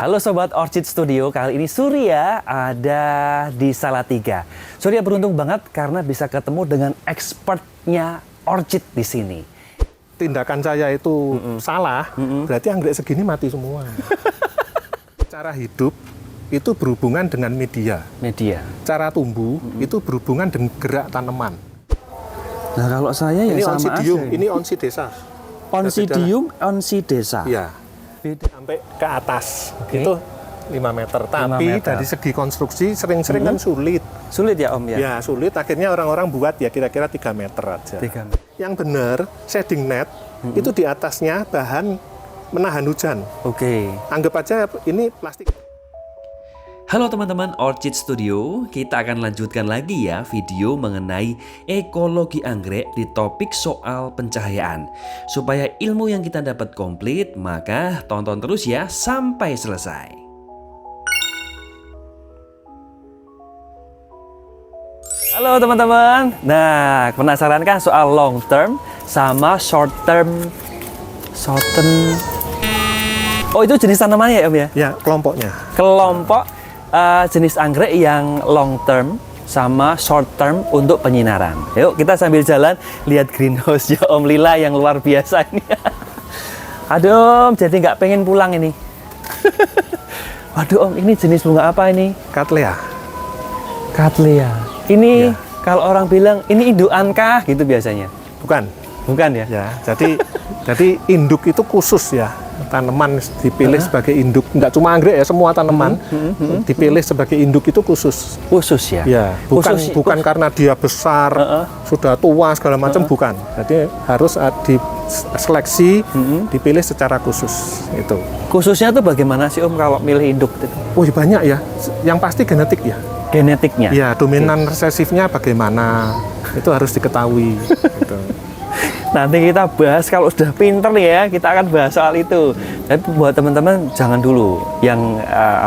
Halo Sobat Orchid Studio, kali ini Surya ada di Salatiga. Surya beruntung banget karena bisa ketemu dengan expertnya orchid di sini. Tindakan saya itu salah, berarti anggrek segini mati semua. Cara hidup itu berhubungan dengan media. Cara tumbuh itu berhubungan dengan gerak tanaman. Nah kalau saya ya Ini sama Oncidium, aja. ini Oncidesa. Oncidium Oncidesa. Iya. Beda. Sampai ke atas, Oke. itu 5 meter. Tapi meter. dari segi konstruksi sering-sering kan sulit. Sulit ya Om ya? Ya sulit, akhirnya orang-orang buat ya kira-kira 3 meter aja. 3 meter. Yang benar, shading net, itu di atasnya bahan menahan hujan. Oke. Anggap aja ini plastik. Halo teman-teman Orchid Studio, kita akan lanjutkan lagi ya video mengenai ekologi anggrek di topik soal pencahayaan. Supaya ilmu yang kita dapat komplit, maka tonton terus ya sampai selesai. Halo teman-teman. Nah, penasaran kan soal long term sama short term? Oh, itu jenis tanamannya ya Om ya? Ya, kelompoknya. Kelompok jenis anggrek yang long term sama short term untuk penyinaran. Yuk kita sambil jalan lihat greenhouse ya Om Lila yang luar biasa ini. Aduh Om, jadi nggak pengen pulang ini. Waduh Om, ini jenis bunga apa ini? Cattleya. Cattleya. Ini Ya. kalau orang bilang ini indukan kah gitu biasanya? Bukan. Bukan ya? Ya, jadi induk itu khusus ya. Tanaman dipilih sebagai induk, enggak cuma anggrek ya, semua tanaman dipilih sebagai induk itu khusus. Khusus ya? Ya, bukan karena dia besar, sudah tua segala macam, bukan. Jadi harus diseleksi, dipilih secara khusus itu. Khususnya tuh bagaimana sih Om kalau milih induk itu? Oh, banyak ya. Yang pasti genetik ya. Genetiknya? Ya, dominan resesifnya bagaimana, itu harus diketahui. Gitu. Nanti kita bahas kalau sudah pinter nih ya, kita akan bahas soal itu. Tapi buat teman-teman jangan dulu yang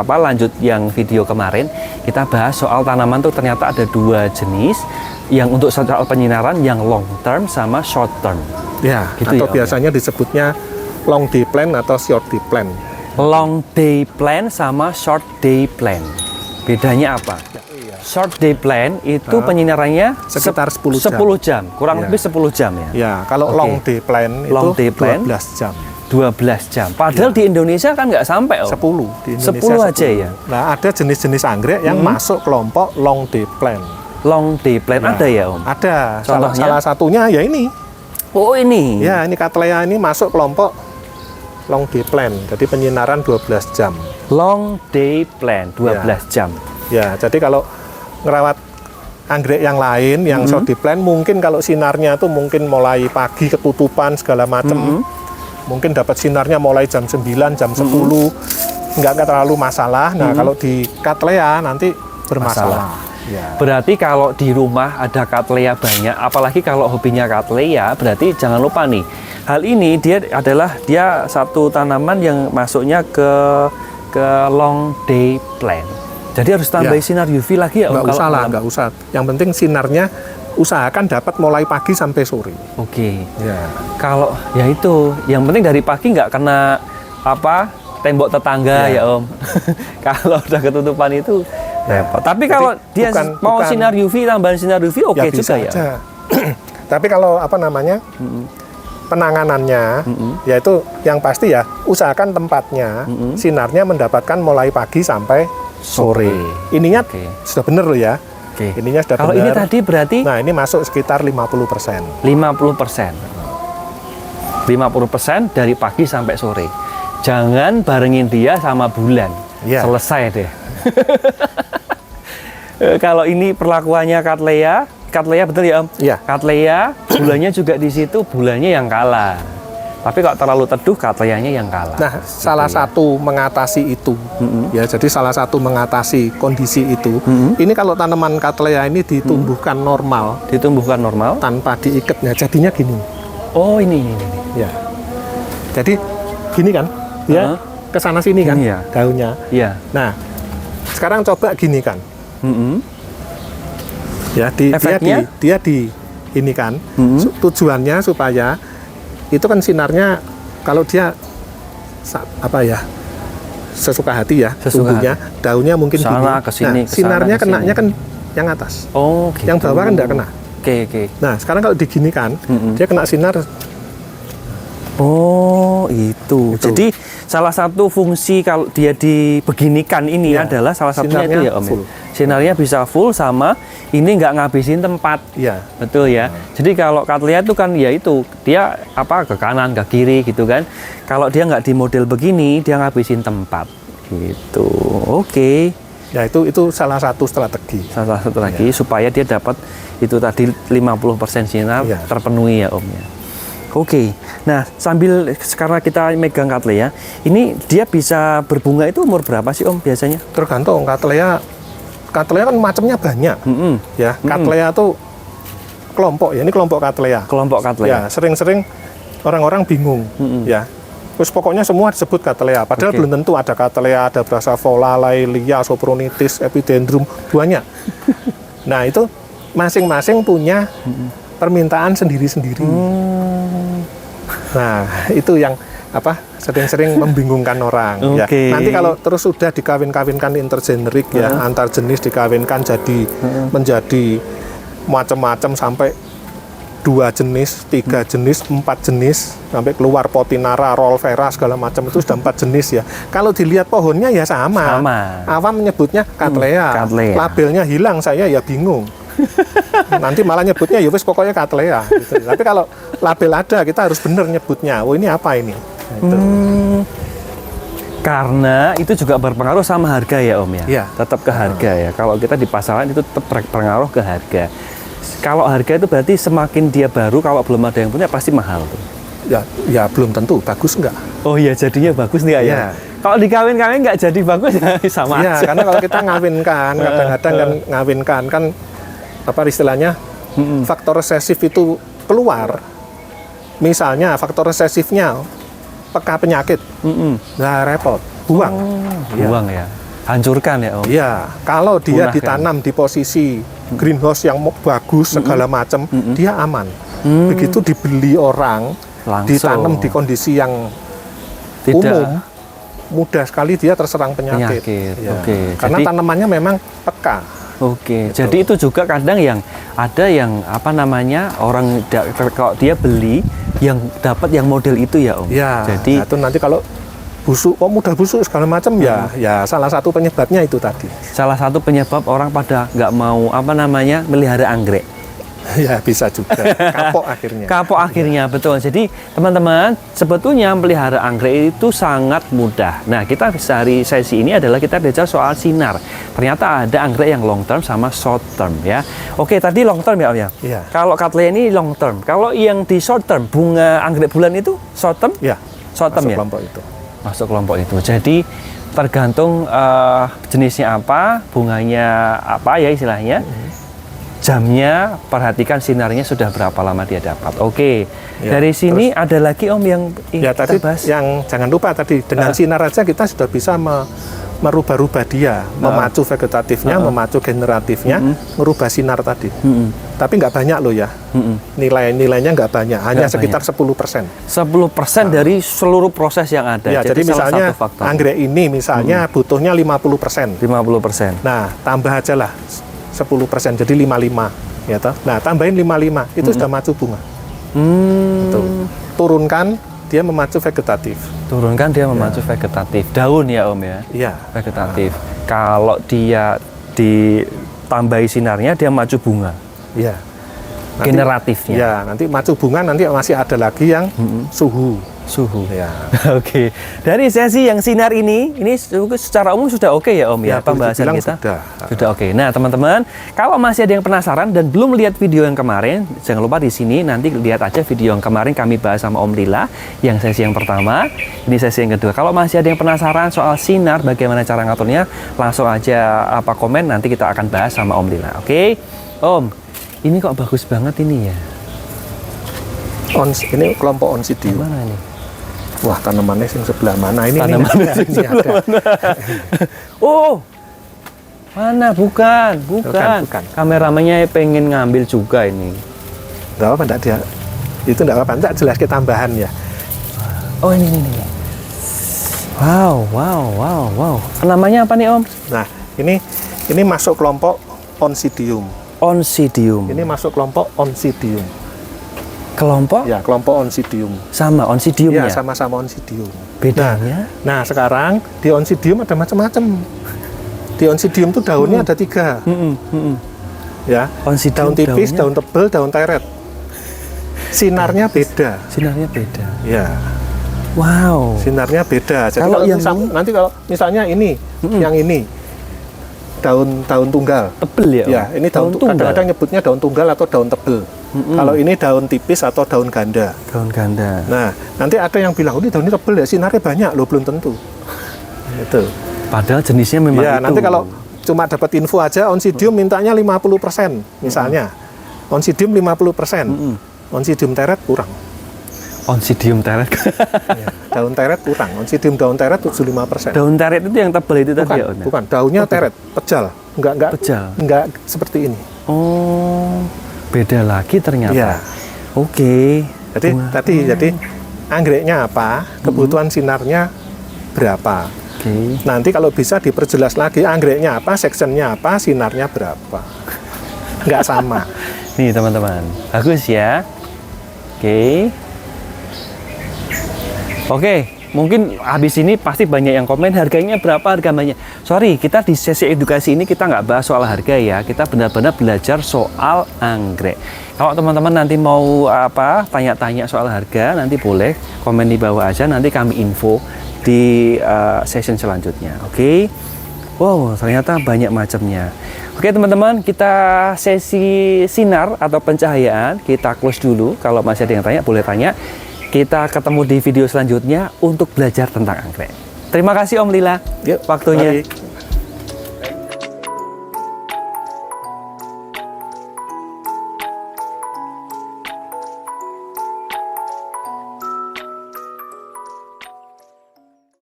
lanjut yang video kemarin, kita bahas soal tanaman tuh ternyata ada 2 jenis, yang untuk soal penyinaran yang long term sama short term. Ya, Gitu atau ya, Om, biasanya disebutnya long day plant atau short day plant. Long day plant sama short day plant. Bedanya apa? Short day plant itu penyinarannya Sekitar 10 jam. 10 jam, kurang Ya. lebih 10 jam ya. Ya, kalau Oke. long day plant Long itu day plant? 12 jam. 12 jam. Padahal di Indonesia kan nggak sampai Om. 10 di Indonesia 10 aja ya. Nah, ada jenis-jenis anggrek yang masuk kelompok long day plant. Long day plant Nah, ada ya Om? Ada. Contohnya? Salah satunya ya ini. Oh ini. Ya, ini Cattleya ini masuk kelompok long day plant. Jadi penyinaran 12 jam. Long day plant 12 jam. Ya, jadi kalau ngerawat anggrek yang lain yang short day plant mungkin kalau sinarnya tuh mungkin mulai pagi ketutupan segala macam. Mungkin dapat sinarnya mulai jam 9, jam 10. Nggak terlalu masalah. Nah, kalau di Cattleya nanti bermasalah. Ya. Berarti kalau di rumah ada Cattleya banyak, apalagi kalau hobinya Cattleya, berarti jangan lupa nih. Hal ini dia satu tanaman yang masuknya ke long day plant. Jadi harus tambah Ya. sinar UV lagi ya Om? Nggak kalau usah lah, malam? nggak usah. Yang penting sinarnya usahakan dapat mulai pagi sampai sore. Oke. Ya. Kalau ya itu, yang penting dari pagi nggak kena tembok tetangga ya, Ya. Om. Kalau udah ketutupan itu repot. Tapi kalau dia mau bukan- sinar UV, tambahan sinar UV oke juga bisa ya. aja. Tapi kalau penanganannya, yaitu yang pasti ya usahakan tempatnya sinarnya mendapatkan mulai pagi sampai sore. Ininya Oke. sudah benar loh ya. Oke. Ininya sudah Kalau benar. ini tadi berarti Nah, ini masuk sekitar 50%. 50%. 50% dari pagi sampai sore. Jangan barengin dia sama bulan. Ya. Selesai deh. Kalau ini perlakuannya Cattleya betul ya Om? Iya. Cattleya, bulannya juga di situ, bulannya yang kalah. Tapi kalau terlalu teduh, Cattleyanya yang kalah. Nah, salah satu mengatasi itu, ya, jadi salah satu mengatasi kondisi itu, ini kalau tanaman Cattleya ini ditumbuhkan normal, Ditumbuhkan normal. tanpa diikat, nah jadinya gini, Oh ini. ya. Jadi gini kan, ya, ke sana sini kan, Gini ya? daunnya. Iya. Nah, sekarang coba gini kan, ya, Efeknya? dia di ini kan, tujuannya supaya itu kan sinarnya kalau dia sesuka hati ya, Sesuka tumbuhnya. Daunnya mungkin Sana, gini. kesini, Nah, kesana, sinarnya kesini. kenanya kan yang atas. Oh, gitu. Yang bawah kan nggak kena. Oke. Nah, sekarang kalau diginikan, dia kena sinar. Oh, itu. Jadi salah satu fungsi kalau dia dibeginikan ini Iya, adalah salah satunya itu sinarnya ya Om. full. Sinarnya bisa full sama ini nggak ngabisin tempat. Iya. Betul ya. Jadi kalau Cattleya itu kan ya itu dia apa ke kanan ke kiri gitu kan. Kalau dia nggak di model begini dia ngabisin tempat gitu. Oke. Ya itu salah satu strategi. Salah satu lagi supaya dia dapat itu tadi 50% sinar Iya. terpenuhi ya Om ya. Oke, nah sambil karena kita megang Cattleya, ini dia bisa berbunga itu umur berapa sih Om biasanya? Tergantung Cattleya kan macamnya banyak. Ya, Cattleya tuh kelompok ya, ini kelompok Cattleya. Kelompok Cattleya. Ya, sering-sering orang-orang bingung. Ya. Terus pokoknya semua disebut Cattleya. Padahal Oke. belum tentu ada Cattleya, ada Brassavola, Laelia, Sopronitis, Epidendrum, banyak. Nah, itu masing-masing punya permintaan sendiri-sendiri. Nah, itu yang sering-sering membingungkan orang. Ya. Oke. Nanti kalau terus sudah dikawin-kawinkan intergenerik ya, antar jenis dikawinkan menjadi macam-macam sampai 2 jenis, 3 jenis, 4 jenis, sampai keluar Potinara, Rolvera segala macam itu sudah 4 jenis ya. Kalau dilihat pohonnya ya sama. Awam menyebutnya Cattleya. Cattleya. Labelnya hilang, saya ya bingung. Nanti malah nyebutnya ya wis pokoknya Cattleya gitu. Tapi kalau label ada kita harus bener nyebutnya. Oh ini apa ini? Gitu. Karena itu juga berpengaruh sama harga ya Om ya. Iya. Tetap ke harga ya. Kalau kita di pasaran itu tetap berpengaruh ke harga. Kalau harga itu berarti semakin dia baru, kalau belum ada yang punya pasti mahal tuh. Ya belum tentu bagus enggak. Oh iya, jadinya bagus nih ya. Iya. Kalau dikawin-kawin nggak jadi bagus ya sama Iya, aja. karena kalau kita ngawinkan, kadang-kadang kan ngawinkan kan apa istilahnya faktor resesif itu keluar. Misalnya faktor resesifnya peka penyakit, nah repot, buang. Iya. Buang ya. Hancurkan ya Om. Iya, kalau dia Punahkan. ditanam di posisi greenhouse yang bagus segala macam, dia aman. Begitu dibeli orang, Langsung. ditanam di kondisi yang Tidak. umum, mudah sekali dia terserang penyakit. Ya. Oke. Karena Jadi- tanamannya memang peka. Oke, jadi itu juga kadang yang ada yang apa namanya kalau dia beli yang dapat yang model itu ya Om. Ya, Jadi nah, itu nanti kalau busuk, kok mudah busuk segala macam ya salah satu penyebabnya itu tadi. salah satu penyebab orang pada nggak mau apa namanya melihara anggrek. Ya bisa juga kapok akhirnya. Kapok akhirnya betul. Jadi teman-teman sebetulnya melihara anggrek itu sangat mudah. Nah kita hari sesi ini adalah kita belajar soal sinar. Ternyata ada anggrek yang long term sama short term ya. Oke tadi long term ya Om ya. Iya. Kalau Cattleya ini long term. Kalau yang di short term bunga anggrek bulan itu short term? Ya, Short term masuk ya. kelompok itu. Masuk kelompok itu. Jadi tergantung jenisnya apa, bunganya apa ya istilahnya. Jamnya, perhatikan sinarnya sudah berapa lama dia dapat. Oke. Ya, Dari sini ada lagi Om yang Ya kita tadi bahas. yang jangan lupa tadi dengan sinar aja kita sudah bisa merubah-rubah dia, memacu vegetatifnya, memacu generatifnya, merubah sinar tadi. Tapi nggak banyak loh ya. Nilai-nilainya nggak banyak, hanya Nggak sekitar 10%. 10% dari seluruh proses yang ada. Ya, jadi salah misalnya satu faktor. anggrek ini misalnya butuhnya 50%. 50%. Nah, tambah aja lah 10%, jadi 55 ya toh. Nah, tambahin 55, itu sudah maju bunga. Tuh. Turunkan, dia memacu vegetatif. Turunkan dia memacu vegetatif. Daun ya Om ya. Iya. Vegetatif. Kalau dia ditambahi sinarnya dia maju bunga. Iya. Generatifnya. Ya, nanti maju bunga nanti masih ada lagi yang suhu. Suhu. Ya. Oke. Dari sesi yang sinar ini secara umum sudah oke ya Om ya, Ya, pembahasan boleh kita. dibilang Sudah oke. Nah, teman-teman, kalau masih ada yang penasaran dan belum lihat video yang kemarin, jangan lupa di sini nanti lihat aja video yang kemarin kami bahas sama Om Lila yang sesi yang pertama, ini sesi yang kedua. Kalau masih ada yang penasaran soal sinar bagaimana cara ngaturnya, langsung aja komen nanti kita akan bahas sama Om Lila. Oke. Om, ini kok bagus banget ini ya. Ini kelompok Oncidium. Mana ini? Wah, tanamannya yang sebelah mana? Ini Tanamannya ada, yang ini sebelah ada. mana? Oh, mana? Bukan. Bukan. Kameramennya pengen ngambil juga ini. Nggak apa-apa, enggak dia. Itu enggak apa-apa, enggak jelas ke tambahan ya. Oh ini. Wow. Namanya apa nih Om? Nah, ini masuk kelompok Oncidium. Oncidium. Ini masuk kelompok Oncidium. Kelompok? Ya, kelompok Oncidium. Sama Oncidium Ya, ya? sama-sama Oncidium. Bedanya? Nah, sekarang di Oncidium ada macam-macam. Di Oncidium tuh daunnya ada 3. Ya, Oncidium daun tipis, daunnya? daun tebal, daun teret. Sinarnya beda. Sinarnya beda. Ya, Wow. sinarnya beda. Jadi Kalau kalau yang nanti kalau misalnya ini, yang ini daun tunggal. Tebel ya Om? Ya, ini daun tunggal. kadang-kadang nyebutnya daun tunggal atau daun tebel. Kalau ini daun tipis atau daun ganda. Daun ganda. Nah, nanti ada yang bilang, ini daunnya tebel ya, sinarnya banyak loh, belum tentu. Itu. Padahal jenisnya memang Ya, itu. nanti kalau cuma dapat info aja, Oncidium mintanya 50% misalnya. Oncidium 50%. Oncidium teret kurang. Oncidium teret. Ya, daun teret kurang. Oncidium daun teret 75%. Daun teret itu yang tebal itu tadi Bukan, ya Om? ya? bukan. Daunnya teret, pejal. Enggak Pejal. enggak seperti ini. Oh, beda lagi ternyata. Iya. Oke. Jadi anggreknya apa? Kebutuhan sinarnya berapa? Oke. Nanti kalau bisa diperjelas lagi anggreknya apa, sectionnya apa, sinarnya berapa. Nggak sama. Nih teman-teman, bagus ya. Oke, mungkin habis ini pasti banyak yang komen harganya berapa, harganya. Sorry, kita di sesi edukasi ini kita nggak bahas soal harga ya. Kita benar-benar belajar soal anggrek. Kalau teman-teman nanti mau tanya-tanya soal harga, nanti boleh komen di bawah aja. Nanti kami info di session selanjutnya. Oke. Wow, ternyata banyak macamnya. Oke teman-teman, kita sesi sinar atau pencahayaan kita close dulu. Kalau masih ada yang tanya, boleh tanya. Kita ketemu di video selanjutnya untuk belajar tentang anggrek. Terima kasih Om Lila, Yuk, waktunya. mari.